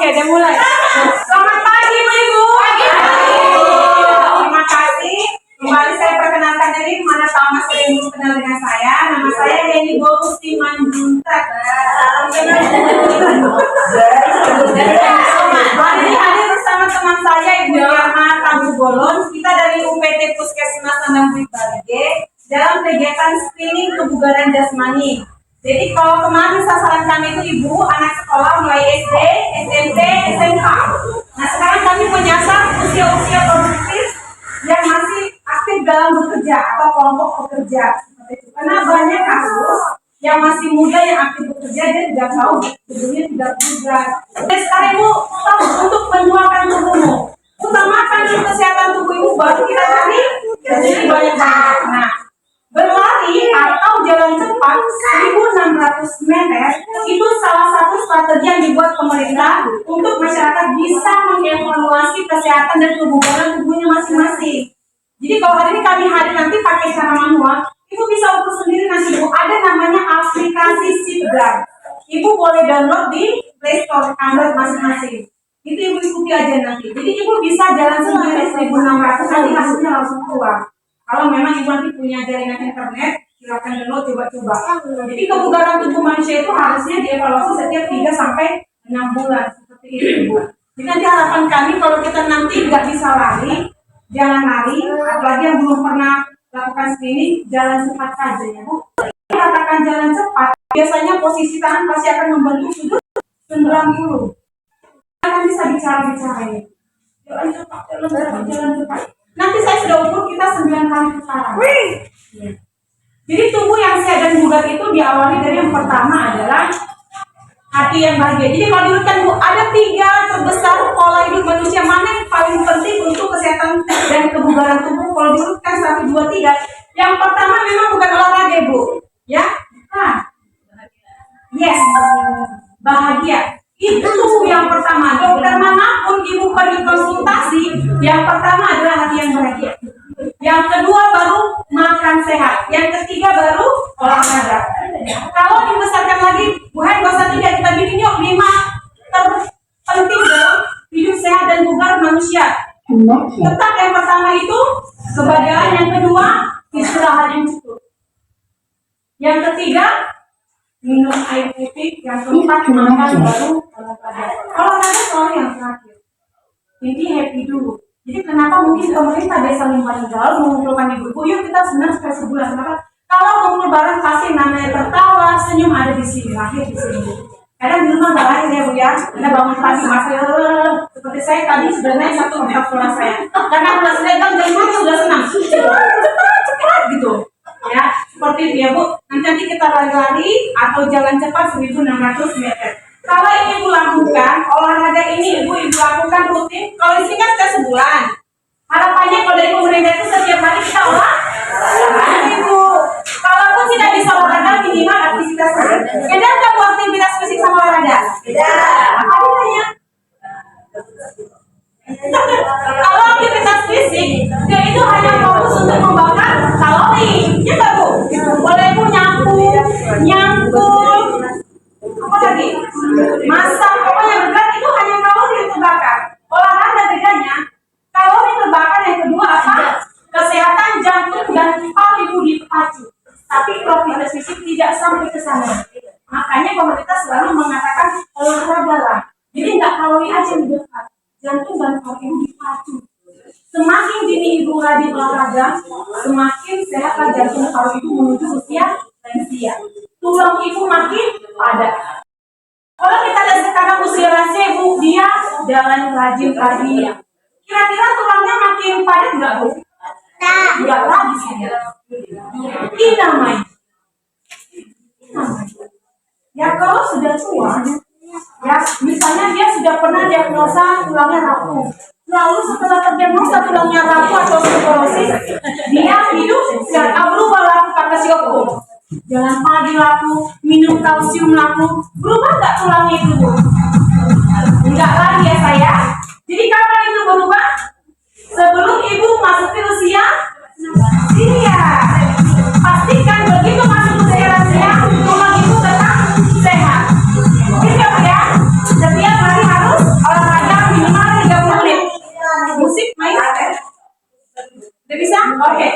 Oke, udah mulai. Selamat pagi, Ibu. Terima kasih. Kembali saya perkenalkan diri. Mana tahu Mas belum kenal dengan saya. Nama saya Yeni Bogusti Manjuntak. Hari ini hadir bersama teman saya Ibu Irma Tabu Bolon. Kita dari UPT Puskesmas Sandang Balige dalam kegiatan screening kebugaran jasmani. Jadi kalau kemarin sasaran kami itu ibu, anak sekolah mulai SD, SMP, SMK. Nah sekarang kami menyasar usia-usia produktif yang masih aktif dalam bekerja atau kelompok pekerja. Seperti itu. Karena banyak kasus yang masih muda yang aktif bekerja dan tidak tahu tubuhnya tidak bugar. Jadi sekarang ibu tahu untuk menjualkan tubuhmu, utamakan kesehatan tubuh ibu baru kita cari jadi banyak-banyak. Nah, berlari atau jalan cepat 1.600 meter itu salah satu strategi yang dibuat pemerintah untuk masyarakat bisa mengevaluasi kesehatan dan kebugaran tubuhnya masing-masing. Jadi kalau hari ini kami hadir nanti pakai cara manual, ibu bisa ukur sendiri nanti ibu. Ada namanya aplikasi Sipguard. Ibu boleh download di Play Store Android masing-masing. Itu ibu ikuti aja nanti. Jadi ibu bisa jalan sendiri 1.600 nanti hasilnya langsung keluar. Kalau memang ibu nanti punya jaringan internet, silakan download, coba-coba. Jadi kebugaran tubuh manusia itu harusnya dievaluasi setiap 3 sampai 6 bulan. Seperti itu, Bu. Jadi nanti harapan kami kalau kita nanti nggak bisa lari, jangan lari, apalagi yang belum pernah lakukan screening, jalan cepat saja ya, Bu. Katakan jalan cepat, biasanya posisi tangan pasti akan membentuk sudut 90. Kita bisa bicara-bicara ini. Jalan cepat, jalan cepat. Nanti saya sudah ukur kita 9 kali putaran. Jadi tubuh yang sehat dan bugar itu diawali dari yang pertama adalah hati yang bahagia. Jadi kalau diurutkan Bu, ada 3 terbesar pola hidup manusia, mana yang paling penting untuk kesehatan dan kebugaran tubuh. Kalau diurutkan 1, 2, 3, yang pertama memang bukan olahraga Bu, ya? Bukan. Yes, bahagia. Itu yang pertama. Dokter manapun ibu pergi konsultasi, yang pertama adalah hati yang bahagia. Yang kedua baru makan sehat. Yang ketiga baru olahraga. Kalau dibesarkan lagi, bukan bahasa 3, kita bikin yuk 5 terpenting dalam hidup sehat dan bugar manusia. Tetap yang pertama itu kebahagiaan, yang kedua istirahat yang cukup. Yang ketiga minum air putih, yang keempat makan baru olahraga. Olahraga soal yang terakhir. Jadi happy dulu. Jadi kenapa mungkin pemerintah desa Limpahan Gaul mengumpulkan ibu-ibu, yuk kita senang sekali sebulan. Kenapa? Kalau kumpul bareng pasti namanya tertawa, senyum ada di sini, lahir di sini. Kadang di rumah nggak lahir ya Bu ya. Kita bangun pagi masih seperti saya tadi sudah naik 1 empat suara saya. Karena udah sedang jam 5 sudah senang. Cepat gitu. Ya, seperti itu ya Bu. Nanti kita lari-lari atau jalan cepat 1.600 meter. Kalau ini Ibu lakukan, olahraga ini Ibu lakukan rutin, kalau disingkat ke sebulan. Harapannya kalau dari pemerintah itu setiap hari kita olahraga Ibu. Kalaupun tidak bisa olahraga, minimal aktivitas fisik. Beda nggak Bu aktivitas fisik sama olahraga? Beda. Apa bedanya? Kalau aktivitas fisik, dia itu hanya fokus untuk membakar kalori, ya nggak Bu? Boleh Bu nyangkul, apa lagi? Masak, pokoknya berat itu hanya kalori yang terbakar. Olahraga bedanya, kalori terbakar yang kedua apa? Kesehatan jantung dan paru ibu dipacu. Tapi aktivitas fisik tidak sampai ke sana. Makanya pemerintah selalu mengatakan olahraga lah. Jadi nggak kalori aja yang dibakar, jantung dan paru ibu dipacu. Semakin dini ibu rajin olahraga, semakin sehatlah jantung paru ibu menuju usia lansia. Tulang ibu makin padat. Kalau kita lihat sekarang usia lansia ibu, dia jalan rajin-rajin. Kira-kira tulangnya makin padat nggak Bu? Nggak lagi sih. Tidak main. Ya kalau sudah tua, ya misalnya dia sudah pernah diagnosa tulangnya rapuh. Lalu setelah terdiagnosa tulangnya rapuh atau osteoporosis, dia hidup sehat, berubah laku kata si Opung. Jalan pagi laku, minum kalsium laku, berubah nggak tulangnya itu Bu? Enggak lagi ya saya. Jadi kapan itu berubah? Sebelum ibu masuk ke usia lansia. Pastikan begitu masuk usia lansia, tulang ibu tetap sehat. Gitu ya. Setiap hari harus Udah bisa? Oke.